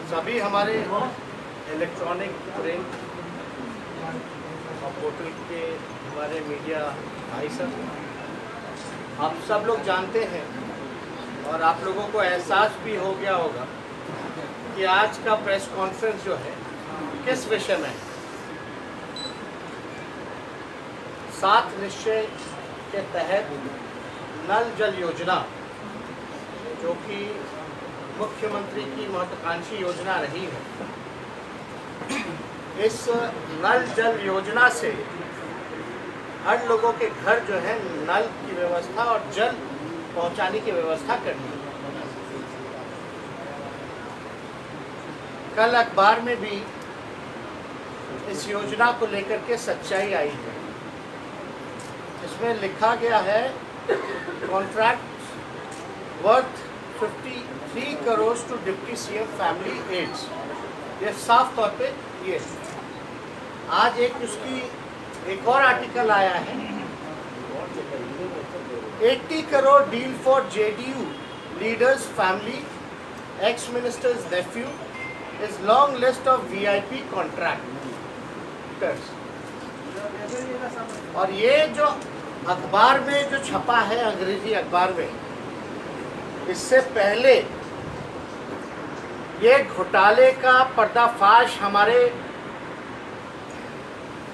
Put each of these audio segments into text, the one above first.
सभी हमारे electronic print और पोर्टल के हमारे मीडिया भाई सब, आप सब लोग जानते हैं और आप लोगों को एहसास भी हो गया होगा कि आज का प्रेस कॉन्फ्रेंस जो है किस विषय में है। 7 निश्चय के तहत नल जल योजना, जो कि मुख्यमंत्री की महत्वाकांक्षी योजना रही है, इस नल जल योजना से हर लोगों के घर जो है नल की व्यवस्था और जल पहुंचाने की व्यवस्था करनी है। कल अखबार में भी इस योजना को लेकर के सच्चाई आई है। इसमें लिखा गया है contract worth 53 crore to deputy CM family aids. ये साफ तौर पे ये आज एक और आर्टिकल आया है, 80 crore deal for JDU leaders family, ex ministers nephew is long list of VIP contractors. और ये जो अखबार में जो छपा है, अंग्रेजी अखबार में, इससे पहले ये घोटाले का पर्दाफाश हमारे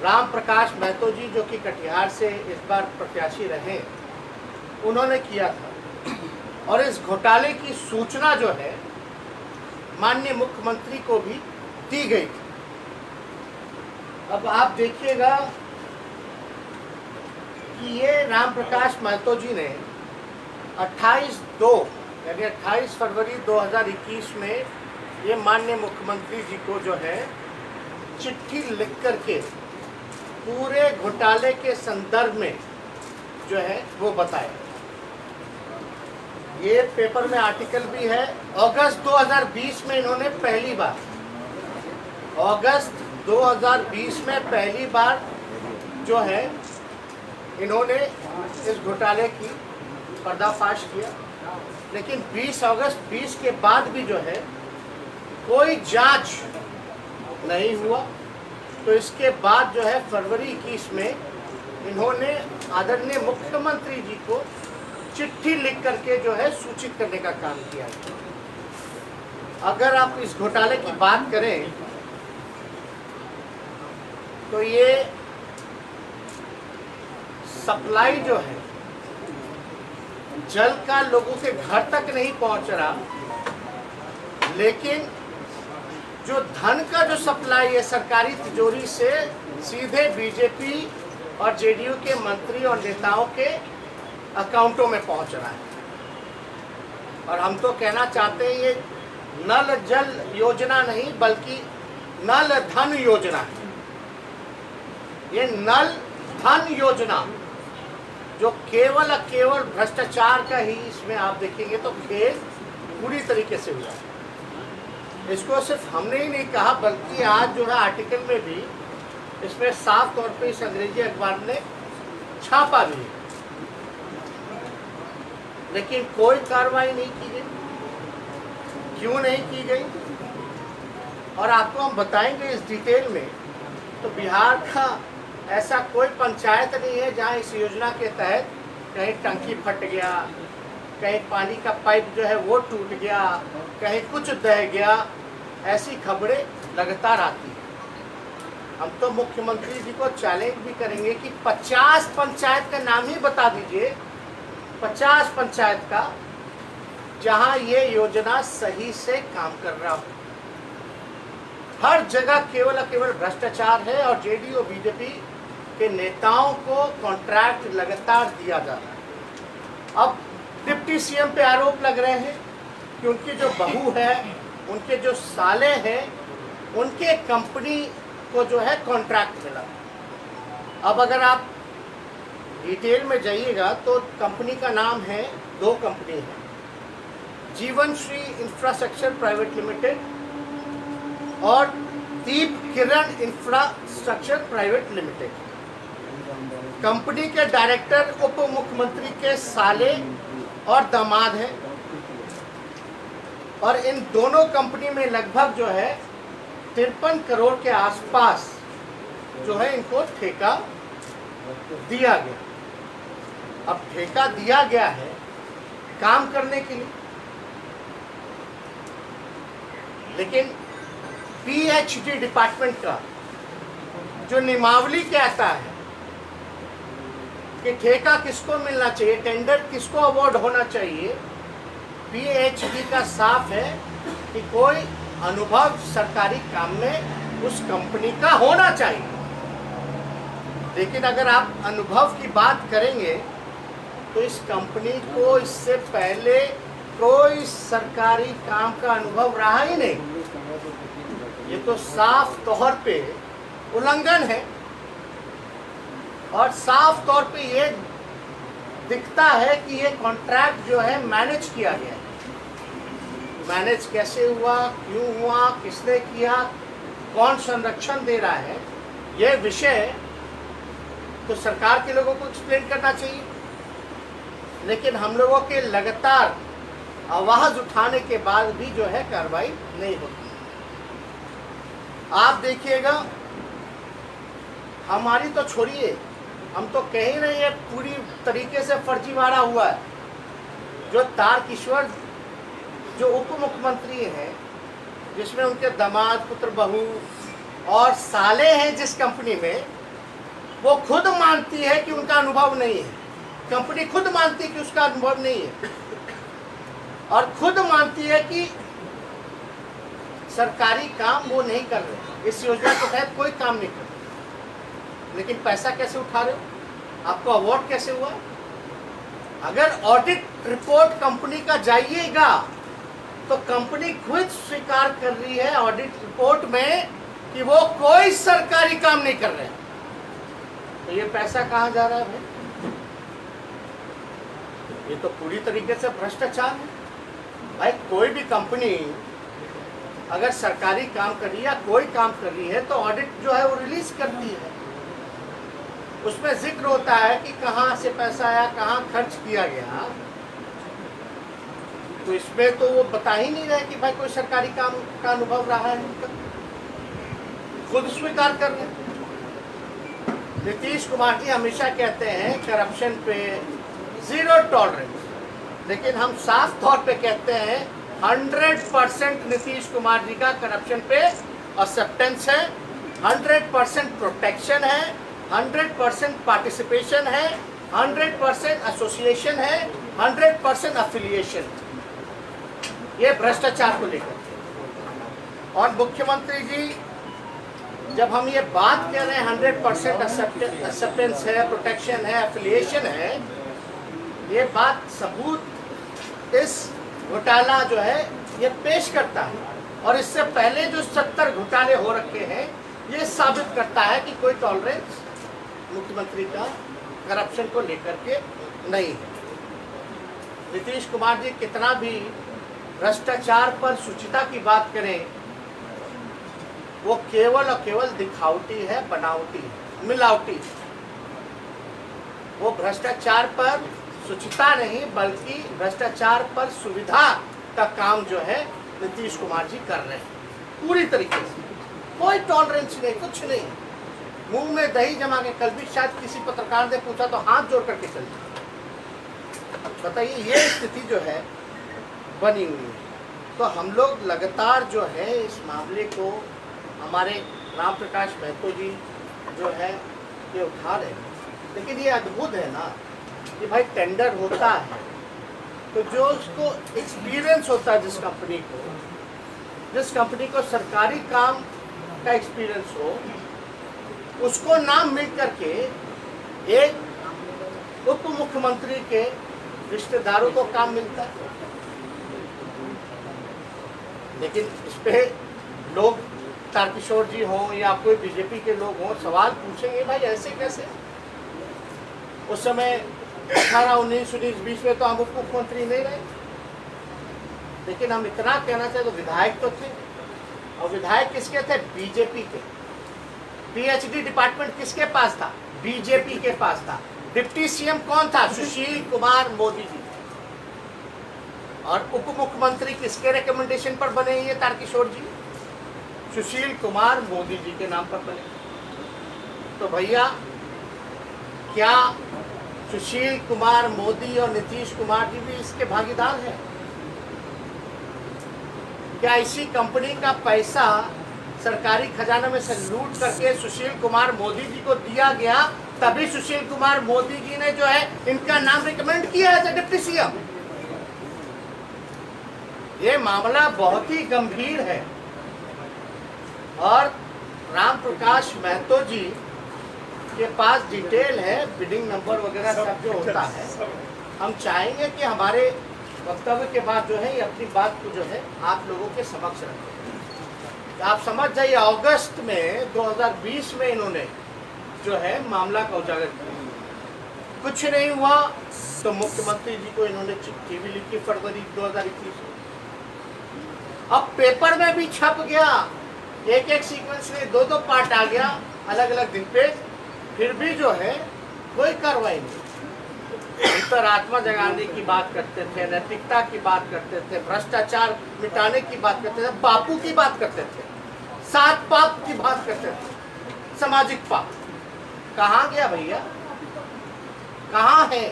राम प्रकाश महतो जी, जो कि कटिहार से इस बार प्रत्याशी रहे, उन्होंने किया था। और इस घोटाले की सूचना जो है माननीय मुख्यमंत्री को भी दी गई थी। अब आप देखिएगा कि ये राम प्रकाश महतो जी ने 28 फरवरी 2021 में ये माननीय मुख्यमंत्री जी को जो है चिट्ठी लिख करके पूरे घोटाले के संदर्भ में जो है वो बताया। ये पेपर में आर्टिकल भी है। अगस्त 2020 में इन्होंने पहली बार, अगस्त 2020 में पहली बार जो है इन्होंने इस घोटाले की पर्दाफाश किया। लेकिन 20 अगस्त 20 के बाद भी जो है कोई जांच नहीं हुआ। तो इसके बाद जो है फरवरी 21 में इन्होंने आदरणीय मुख्यमंत्री जी को चिट्ठी लिख करके जो है सूचित करने का काम किया। अगर आप इस घोटाले की बात करें तो ये सप्लाई जो है जल का लोगों के घर तक नहीं पहुंच रहा, लेकिन जो धन का जो सप्लाई है सरकारी तिजोरी से सीधे बीजेपी और जेडीयू के मंत्री और नेताओं के अकाउंटों में पहुंच रहा है। और हम तो कहना चाहते हैं ये नल जल योजना नहीं बल्कि नल धन योजना है। ये नल धन योजना जो केवल भ्रष्टाचार का ही, इसमें आप देखेंगे तो खेल पूरी तरीके से हुआ है। इसको सिर्फ हमने ही नहीं कहा बल्कि आज जो है आर्टिकल में भी इसमें साफ तौर पे इस अंग्रेजी अखबार ने छापा भी, लेकिन कोई कार्रवाई नहीं की गई। क्यों नहीं की गई और आपको हम बताएंगे इस डिटेल में। तो बिहार का ऐसा कोई पंचायत नहीं है जहां इस योजना के तहत कहीं टंकी फट गया, कहीं पानी का पाइप जो है वो टूट गया, कहीं कुछ दह गया। ऐसी खबरें लगातार आती हैं। हम तो मुख्यमंत्री जी को चैलेंज भी करेंगे कि 50 पंचायत का नाम ही बता दीजिए, 50 पंचायत का जहां ये योजना सही से काम कर रहा हो। हर जगह केवल भ्रष्टाचार है और जेडीयू बीजेपी के नेताओं को कॉन्ट्रैक्ट लगातार दिया जा रहा है। अब डिप्टी सीएम पे आरोप लग रहे हैं कि उनकी जो बहू है, उनके जो साले हैं, उनके कंपनी को जो है कॉन्ट्रैक्ट मिला। अब अगर आप डिटेल में जाइएगा तो कंपनी का नाम है, 2 कंपनी है, जीवन श्री इंफ्रास्ट्रक्चर प्राइवेट लिमिटेड और दीप किरण इंफ्रास्ट्रक्चर प्राइवेट लिमिटेड। कंपनी के डायरेक्टर उप मुख्यमंत्री के साले और दामाद हैं। और इन दोनों कंपनी में लगभग जो है 53 करोड़ के आसपास जो है इनको ठेका दिया गया। अब ठेका दिया गया है काम करने के लिए, लेकिन पीएचडी डिपार्टमेंट का जो नियमावली कहता है कि ठेका किसको मिलना चाहिए, टेंडर किसको अवार्ड होना चाहिए, पीएचडी का साफ है कि कोई अनुभव सरकारी काम में उस कंपनी का होना चाहिए। लेकिन अगर आप अनुभव की बात करेंगे तो इस कंपनी को इससे पहले कोई सरकारी काम का अनुभव रहा ही नहीं। ये तो साफ तौर पे उल्लंघन है और साफ तौर पे ये दिखता है कि ये कॉन्ट्रैक्ट जो है मैनेज किया गया है। मैनेज कैसे हुआ, क्यों हुआ, किसने किया, कौन संरक्षण दे रहा है, ये विषय तो सरकार के लोगों को एक्सप्लेन करना चाहिए। लेकिन हम लोगों के लगातार आवाज उठाने के बाद भी जो है कार्रवाई नहीं होती। आप देखिएगा, हमारी तो छोड़िए, हम तो कह ही रहे हैं पूरी तरीके से फर्जीवाड़ा हुआ है। जो तारकिशोर जो उप मुख्यमंत्री हैं, जिसमें उनके दामाद, पुत्र, बहू और साले हैं जिस कंपनी में, वो खुद मानती है कि उनका अनुभव नहीं है। कंपनी खुद मानती है कि उसका अनुभव नहीं है और खुद मानती है कि सरकारी काम वो नहीं कर रहे, इस योजना के तहत कोई काम नहीं कर रहे। लेकिन पैसा कैसे उठा रहे हो, आपको अवार्ड कैसे हुआ? अगर ऑडिट रिपोर्ट कंपनी का जाइएगा तो कंपनी खुद स्वीकार कर रही है ऑडिट रिपोर्ट में कि वो कोई सरकारी काम नहीं कर रहे। तो ये पैसा कहाँ जा रहा है भाई? ये तो पूरी तरीके से भ्रष्टाचार है भाई। कोई भी कंपनी अगर सरकारी काम कर रही है या कोई काम कर रही है तो ऑडिट जो है वो रिलीज करती है। उसमें जिक्र होता है कि कहाँ से पैसा आया, कहाँ खर्च किया गया। तो इसमें तो वो बता ही नहीं रहे कि भाई कोई सरकारी काम का अनुभव रहा है उनका, खुद स्वीकार कर रहे। नीतीश कुमार जी हमेशा कहते हैं करप्शन पे जीरो टॉलरेंस, लेकिन हम साफ तौर पे कहते हैं 100% नीतीश कुमार जी का करप्शन पे एक्सेप्टेंस है, 100% प्रोटेक्शन है, 100% पार्टिसिपेशन है, 100% एसोसिएशन है, 100% अफिलिएशन। ये भ्रष्टाचार को लेकर। और मुख्यमंत्री जी जब हम ये बात कह रहे हैं 100% एक्सेप्टेंस है, प्रोटेक्शन है, एफिलिएशन है, ये बात सबूत इस घोटाला जो है ये पेश करता है। और इससे पहले जो 70 घोटाले हो रखे हैं ये साबित करता है कि कोई टॉलरेंस मुख्यमंत्री का करप्शन को लेकर के नहीं है। नीतीश कुमार जी कितना भी भ्रष्टाचार पर शुचिता की बात करें, वो केवल और केवल दिखावटी है, बनावटी है, मिलावटी। वो भ्रष्टाचार पर शुचिता नहीं बल्कि भ्रष्टाचार पर सुविधा का काम जो है नीतीश कुमार जी कर रहे हैं पूरी तरीके से। कोई टॉलरेंस नहीं, कुछ नहीं, मुंह में दही जमा के। कल भी शायद किसी पत्रकार ने पूछा तो हाथ जोड़ करके चल दिया। बताइए, ये स्थिति जो है बनी हुई है। तो हम लोग लगातार जो है इस मामले को, हमारे राम प्रकाश महतो जी जो है ये उठा रहे हैं। लेकिन ये अद्भुत है ना कि भाई टेंडर होता है तो जो उसको एक्सपीरियंस होता है, जिस कंपनी को सरकारी काम का एक्सपीरियंस हो, उसको नाम मिल करके एक उप मुख्यमंत्री के रिश्तेदारों को काम मिलता है। लेकिन इस पे लोग, तारकिशोर जी हों या कोई बीजेपी के लोग हों, सवाल पूछेंगे भाई ऐसे कैसे। उस समय 18, 19, 20 में तो हम उप मुख्यमंत्री नहीं रहे, लेकिन हम इतना कहना चाहें तो विधायक तो थे। और विधायक किसके थे? बीजेपी के। पीएचडी डिपार्टमेंट किसके पास था? बीजेपी के पास था। डिप्टी सीएम कौन था? सुशील कुमार मोदी जी। और उप मुख्यमंत्री किसके रिकमेंडेशन पर बने ये तारकिशोर जी? सुशील कुमार मोदी जी के नाम पर बने। तो भैया क्या सुशील कुमार मोदी और नीतीश कुमार जी भी इसके भागीदार हैं? क्या इसी कंपनी का पैसा सरकारी खजाना में से लूट करके सुशील कुमार मोदी जी को दिया गया, तभी सुशील कुमार मोदी जी ने जो है इनका नाम रिकमेंड किया है डिप्टी सीएम? ये मामला बहुत ही गंभीर है और राम प्रकाश महतो जी के पास डिटेल है, बिडिंग नंबर वगैरह सब जो होता है। हम चाहेंगे कि हमारे वक्तव्य के बाद जो है ये अपनी बात को जो है आप लोगों के समक्ष रखें। आप समझ जाइए अगस्त में 2020 में इन्होंने जो है मामला का उजागर किया, कुछ नहीं हुआ तो मुख्यमंत्री जी को इन्होंने चिट्ठी भी लिखी फरवरी 2021 में। अब पेपर में भी छप गया, एक एक सीक्वेंस में दो दो पार्ट आ गया अलग अलग दिन पे, फिर भी जो है कोई कार्रवाई नहीं। अंतरात्मा जगाने की बात करते थे, नैतिकता की बात करते थे, भ्रष्टाचार मिटाने की बात करते थे, बापू की बात करते थे, 7 पाप की बात करते थे, सामाजिक पाप। कहाँ गया भैया, कहाँ है?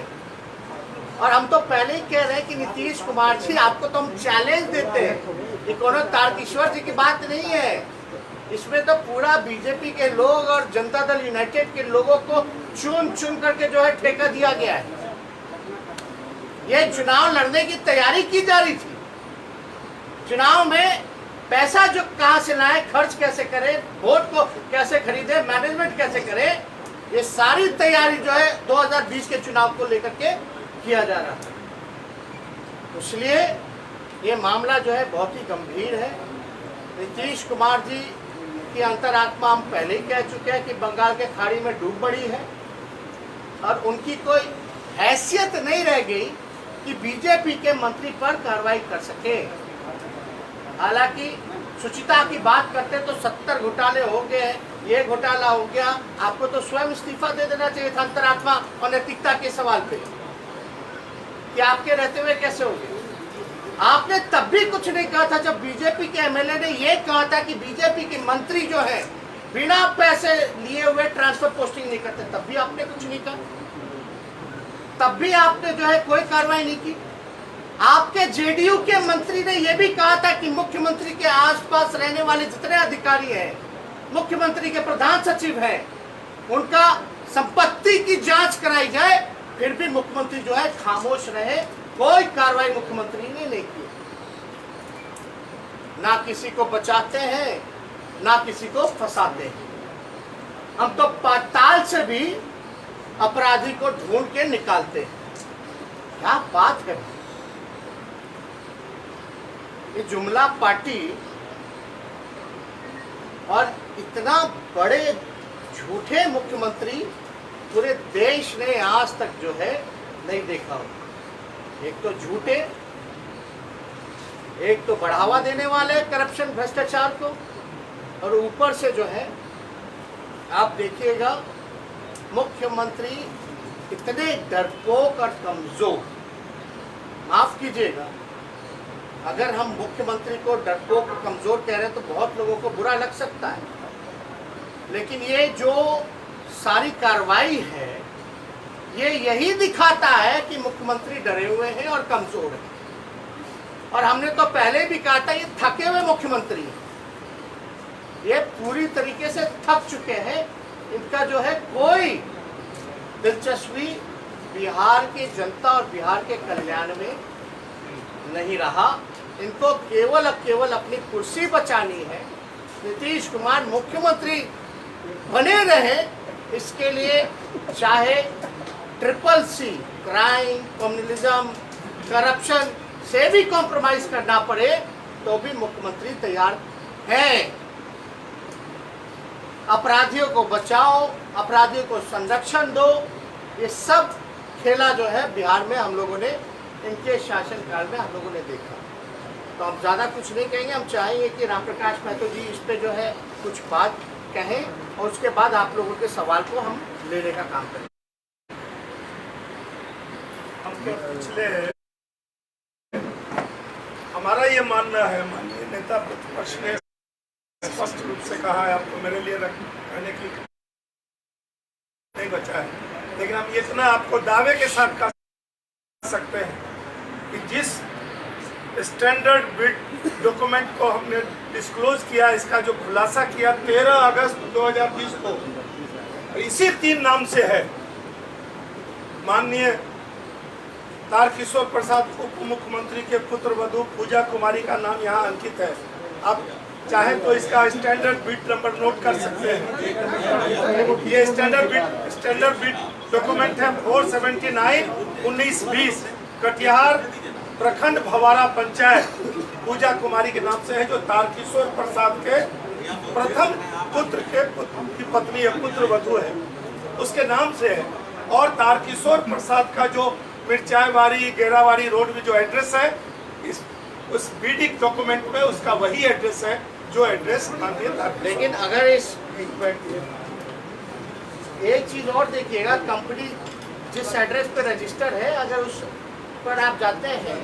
और हम तो पहले ही कह रहे हैं कि नीतीश कुमार जी आपको तो हम चैलेंज देते हैं, ये कोनो तारकिशोर जी की बात नहीं है, इसमें तो पूरा बीजेपी के लोग और जनता दल यूनाइटेड के लोगों को चुन चुन करके जो है ठेका दिया गया है। ये चुनाव लड़ने की तैयारी की जा रही थी, चुनाव में पैसा जो कहां से लाए, खर्च कैसे करे, वोट को कैसे खरीदे, मैनेजमेंट कैसे करे, ये सारी तैयारी जो है 2020 के चुनाव को लेकर के किया जा रहा है। इसलिए ये मामला जो है बहुत ही गंभीर है। नीतीश कुमार जी की अंतरात्मा हम पहले ही कह चुके हैं कि बंगाल के खाड़ी में डूब पड़ी है और उनकी कोई हैसियत नहीं रह गई कि बीजेपी के मंत्री पर कार्रवाई कर सके। हालांकि सुचिता की बात करते तो 70 घोटाले हो गए, ये घोटाला हो गया, आपको तो स्वयं इस्तीफा दे देना चाहिए था अंतरात्मा और नैतिकता के सवाल पे कि आपके रहते हुए कैसे हो गए। आपने तब भी कुछ नहीं कहा था जब बीजेपी के एमएलए ने ये कहा था कि बीजेपी के मंत्री जो है बिना पैसे लिए हुए ट्रांसफर पोस्टिंग नहीं करते, तब भी आपने कुछ नहीं कहा, तब भी आपने जो है कोई कार्रवाई नहीं की। आपके जेडीयू के मंत्री ने यह भी कहा था कि मुख्यमंत्री के आसपास रहने वाले जितने अधिकारी हैं, मुख्यमंत्री के प्रधान सचिव हैं, उनका संपत्ति की जांच कराई जाए, फिर भी मुख्यमंत्री जो है खामोश रहे, कोई कार्रवाई मुख्यमंत्री ने नहीं की। ना किसी को बचाते हैं ना किसी को फंसाते हैं। हम तो पाताल से भी अपराधी को ढूंढ के निकालते हैं। क्या बात है, ये जुमला पार्टी और इतना बड़े झूठे मुख्यमंत्री पूरे देश ने आज तक जो है नहीं देखा हो। एक तो झूठे, एक तो बढ़ावा देने वाले करप्शन भ्रष्टाचार को, और ऊपर से जो है आप देखिएगा मुख्यमंत्री इतने डरपोक और कमजोर। माफ कीजिएगा, अगर हम मुख्यमंत्री को डरपोक और कमजोर कह रहे हैं तो बहुत लोगों को बुरा लग सकता है, लेकिन ये जो सारी कार्रवाई है ये यही दिखाता है कि मुख्यमंत्री डरे हुए हैं और कमजोर हैं। और हमने तो पहले भी कहा था ये थके हुए मुख्यमंत्री हैं, ये पूरी तरीके से थक चुके हैं। इनका जो है कोई दिलचस्पी बिहार की जनता और बिहार के कल्याण में नहीं रहा। इनको केवल अपनी कुर्सी बचानी है, नीतीश कुमार मुख्यमंत्री बने रहे, इसके लिए चाहे CCC क्राइम, कम्युनलिज्म, करप्शन से भी कॉम्प्रोमाइज करना पड़े तो भी मुख्यमंत्री तैयार है। अपराधियों को बचाओ, अपराधियों को संरक्षण दो, ये सब खेला जो है बिहार में हम लोगों ने इनके शासनकाल में हम लोगों ने देखा। तो हम ज़्यादा कुछ नहीं कहेंगे, हम चाहेंगे कि राम प्रकाश महतो जी इस पे जो है कुछ बात कहें और उसके बाद आप लोगों के सवाल को हम लेने का काम करें। हम पिछले हमारा ये मानना है, माननीय नेता प्रतिपक्ष ने स्पष्ट रूप से कहा है, आपको मेरे लिए रहने की नहीं बचा है, लेकिन हम इतना आपको दावे के साथ कह सकते हैं कि जिस स्टैंडर्ड बिड डॉक्यूमेंट को हमने डिस्क्लोज किया, इसका जो खुलासा किया 13 अगस्त 2020 को, इसी 3 नाम से है। माननीय तारकिशोर प्रसाद उप मुख्यमंत्री के पुत्र वधू पूजा कुमारी का नाम यहाँ अंकित है। आप चाहे तो इसका स्टैंडर्ड बिड नंबर नोट कर सकते हैं। ये स्टैंडर्ड बिड डॉक्यूमेंट है 479/1920 कटिहार प्रखंड भवारा पंचायत पूजा कुमारी के नाम से है, जो तारकिशोर प्रसाद के प्रथम पुत्र की पत्नी है, पुत्र वधू है, उसके नाम से है। और तारकिशोर प्रसाद का जो मिर्चाईवाड़ी गेरावाड़ी रोड में जो एड्रेस है, उस बीडिंग डॉक्यूमेंट में उसका वही एड्रेस है जो एड्रेस माननीय। लेकिन अगर एक चीज और देखिएगा, कंपनी जिस एड्रेस पे रजिस्टर है, अगर उस पर आप जाते हैं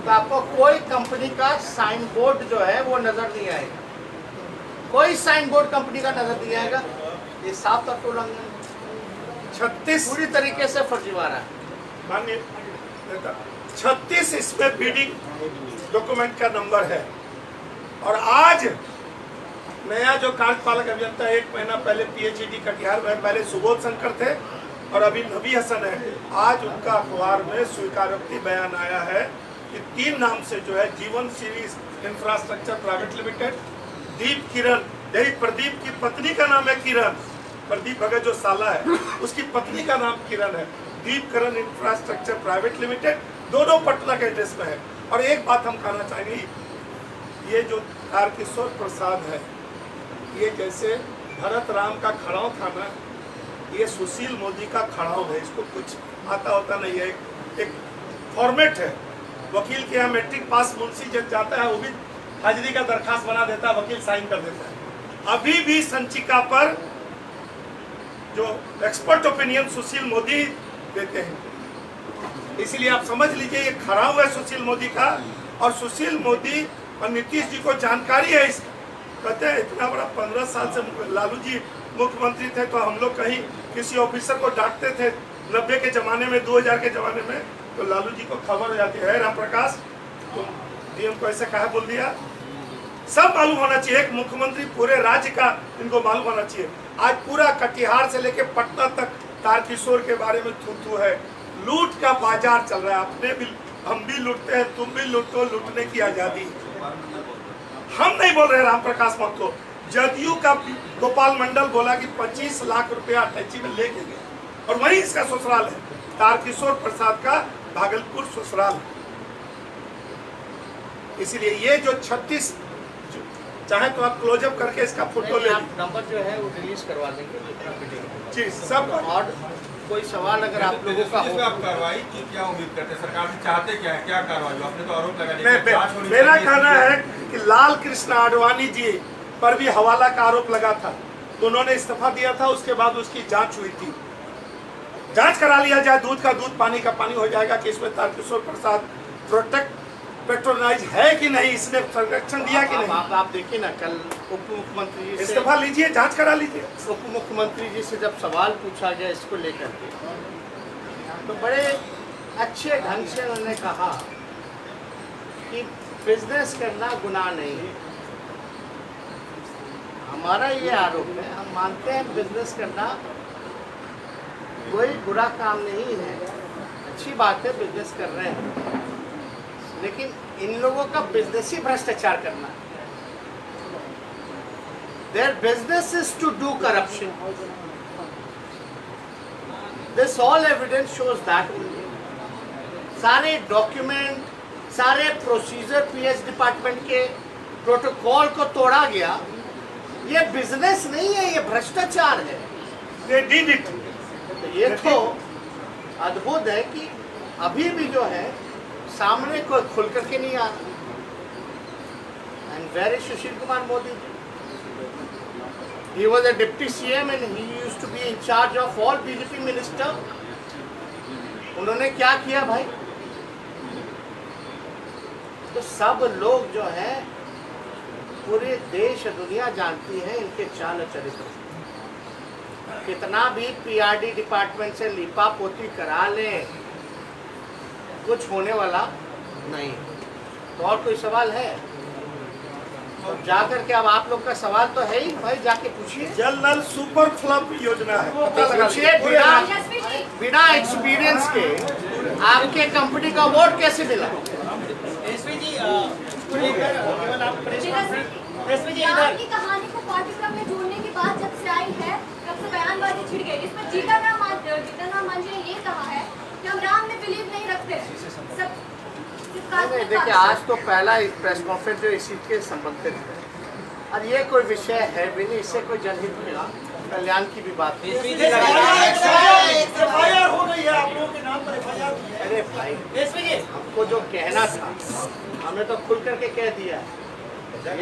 तो आपको कोई कंपनी का साइन बोर्ड जो है वो नजर नहीं आएगा, कोई साइन बोर्ड कंपनी का नजर नहीं आएगा। ये साफ तौर पर उल्लंघन 36 पूरी तरीके से फर्जीवाड़ा है। माननीय नेता 36 इसमें बीडिंग डॉक्यूमेंट का नंबर है। और आज नया जो कार्यपालक अभियंता 1 महीना पहले पीएचडी कटिहार में, पहले सुबोध शंकर थे और अभी नबी हसन है, आज उनका अखबार में स्वीकारोक्ति बयान आया है कि 3 नाम से जो है जीवन सीरीज इंफ्रास्ट्रक्चर प्राइवेट लिमिटेड, दीप किरण, यही प्रदीप की पत्नी का नाम है किरण, प्रदीप भगत जो साला है उसकी पत्नी का नाम किरण है, दीप किरण इंफ्रास्ट्रक्चर प्राइवेट लिमिटेड, दोनों पटना के एड्रेस में है। और एक बात हम कहना चाहेंगे, ये जो तारकिशोर प्रसाद है, ये जैसे भरत राम का खड़ाव था ना, ये सुशील मोदी का खड़ाव है। इसको कुछ आता होता नहीं है, एक फॉर्मेट है। वकील के यहाँ मैट्रिक पास मुंशी जब जाता है, वो भी हाजिरी का दरखास्त बना देता है, वकील साइन कर देता है। अभी भी संचिका पर जो एक्सपर्ट ओपिनियन सुशील मोदी देते हैं, इसलिए आप समझ लीजिए ये खड़ाव है सुशील मोदी का। और सुशील मोदी और नीतीश जी को जानकारी है इस, कहते हैं इतना बड़ा 15 साल से लालू जी मुख्यमंत्री थे, तो हम लोग कहीं किसी ऑफिसर को डांटते थे 90 के ज़माने में, 2000 के ज़माने में, तो लालू जी को खबर हो जाती है, राम प्रकाश तुम डीएम को ऐसे कहा बोल दिया। सब मालूम होना चाहिए, एक मुख्यमंत्री पूरे राज्य का इनको मालूम होना चाहिए। आज पूरा कटिहार से लेके पटना तक तारकिशोर के बारे में थू है। लूट का बाजार चल रहा है, अपने भी हम भी लूटते हैं, तुम भी लूटो, लूटने की आज़ादी। हम नहीं बोल रहे राम प्रकाश महतो, जदयू का गोपाल मंडल बोला कि 25 लाख रुपया अटैची में लेके गए, और वहीं इसका ससुराल है। तारकिशोर प्रसाद का भागलपुर ससुराल है। इसलिए ये जो 36, चाहे तो आप क्लोजअप करके इसका फोटो ले, नंबर जो है वो रिलीज करवा देंगे जी सब। और कोई सवाल अगर आप लोगों का हो, आप कार्रवाई की क्या उम्मीद करते हैं, सरकार से चाहते क्या है, क्या कार्रवाई? आपने तो आरोप लगा दिया, मेरा कहना है कि लाल कृष्ण आडवाणी जी पर भी हवाला का आरोप लगा था, तो उन्होंने इस्तीफा दिया था, उसके बाद उसकी जांच हुई थी। जांच करा लिया जाए, दूध का दूध पानी का पानी हो जाएगा कि इसमें तारकिशोर प्रसाद पेट्रोनाइज है कि नहीं, इसने संरक्षण दिया कि नहीं। आप देखिए ना, कल उप मुख्यमंत्री जी से इस्तीफा लीजिए, जांच करा लीजिए। उप मुख्यमंत्री जी से जब सवाल पूछा गया इसको लेकर के, तो बड़े अच्छे ढंग से उन्होंने कहा कि बिजनेस करना गुनाह नहीं है। हमारा ये आरोप है, हम मानते हैं बिजनेस करना कोई बुरा काम नहीं है, अच्छी बात है, बिजनेस कर रहे हैं, लेकिन इन लोगों का बिजनेस ही भ्रष्टाचार करना है। Their business is to do corruption. This all evidence shows that only. सारे डॉक्यूमेंट, सारे प्रोसीजर पीएच डिपार्टमेंट के प्रोटोकॉल को तोड़ा गया। ये बिजनेस नहीं है, ये भ्रष्टाचार है। They did it. तो ये तो अद्भुत है कि अभी भी जो है सामने कोई खुल करके नहीं आ रहा। And where is Sushil Kumar Modi ji? He was a deputy CM and he used to be in charge of all BJP minister. उन्होंने क्या किया भाई? तो सब लोग जो है पूरे देश दुनिया जानती है इनके चाल चरित्र। कितना भी पीआरडी डिपार्टमेंट से लिपा पोती करा लें, कुछ होने वाला नहीं। तो और कोई सवाल है तो जाकर के अब आप लोग का सवाल तो है ही भाई, जाके पूछिए। जल नल सुपर फ्लप योजना है, पूछिए बिना एक्सपीरियंस के आपके कंपनी का अवार्ड कैसे मिला? एसपी जी इसको लेकर केवल आप एसपी जी इधर की कहानी को पाठ्यक्रम में जोड़ने की बात जब से आई है तब से बयानबाजी छिड़ गई। इसमें जीतन राम मांझी ने ये कहा है कि हम राम में बिलीव नहीं रखते सब। नहीं, देखिए आज तो पहला प्रेस कॉन्फ्रेंस जो इसी के संबंधित है और ये कोई विषय है भी नहीं, इससे कोई जनहित में कल्याण की भी बात नहीं। एफआईआर हो गई है, आप लोगों के नाम पर एफआईआर हुई है। अरे भाई एसपी जी हमको जो कहना था हमने तो खुल करके कह दिया है,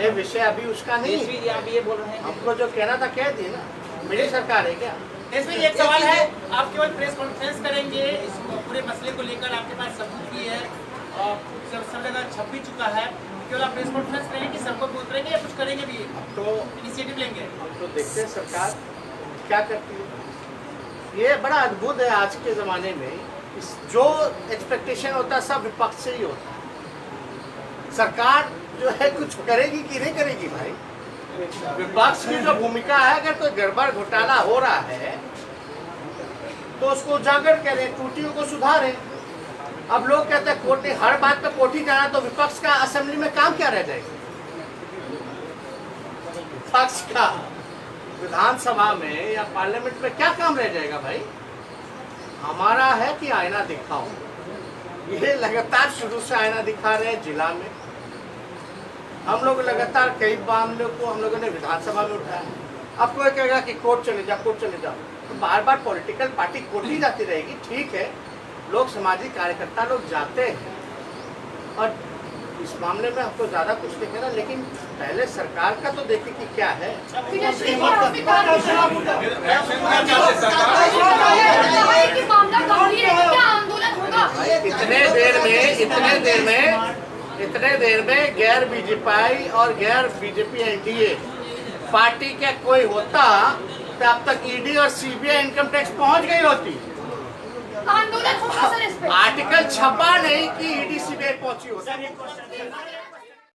ये विषय अभी उसका नहीं है। एसपी जी आप ये बोल रहे हैं। हमको जो कहना था कह दिए ना, मेरी सरकार है क्या? एसपी जी एक सवाल है, आप केवल प्रेस कॉन्फ्रेंस करेंगे इस पूरे मसले को लेकर, आपके पास सबूत भी है और सब जगह छप भी चुका है, केवल आप प्रेस कॉन्फ्रेंस करेंगे कि सबको बोल या कुछ करेंगे भी, तो इनिशिएटिव लेंगे? हम तो देखते हैं सरकार क्या करती है। ये बड़ा अद्भुत है आज के ज़माने में, जो एक्सपेक्टेशन होता है सब विपक्ष से ही होता है। सरकार जो है कुछ करेगी कि नहीं करेगी भाई? विपक्ष की जो भूमिका है, अगर कोई गड़बड़ घोटाला हो रहा है तो उसको उजागर करें, त्रुटियों को सुधारें। अब लोग कहते हैं कोर्ट ने हर बात पे कोर्ट ही जाना, तो विपक्ष का असेंबली में काम क्या रह जाएगा? विपक्ष का विधानसभा में या पार्लियामेंट में क्या काम रह जाएगा भाई? हमारा है कि आईना दिखाओ, ये लगातार शुरू से आईना दिखा रहे हैं जिला में। हम लोग लगातार कई मामलों को हम लोगों ने विधानसभा में उठाया। अब कोई कहेगा कि कोर्ट चले जाओ, कोर्ट चले जाओ, तो बार बार पॉलिटिकल पार्टी कोर्ट ही जाती रहेगी। ठीक है, लोग सामाजिक कार्यकर्ता लोग जाते हैं और इस मामले में हमको ज़्यादा कुछ नहीं कहना, लेकिन पहले सरकार का तो देखिए कि क्या है। इतने देर में गैर बीजेपी और गैर बीजेपी एनडीए पार्टी का कोई होता तो अब तक ईडी और सीबीआई इनकम टैक्स पहुंच गई होती। आंदोलन होगा सर इस पे। आर्टिकल छपा नहीं कि ईडी सीबीआई पहुंची होती।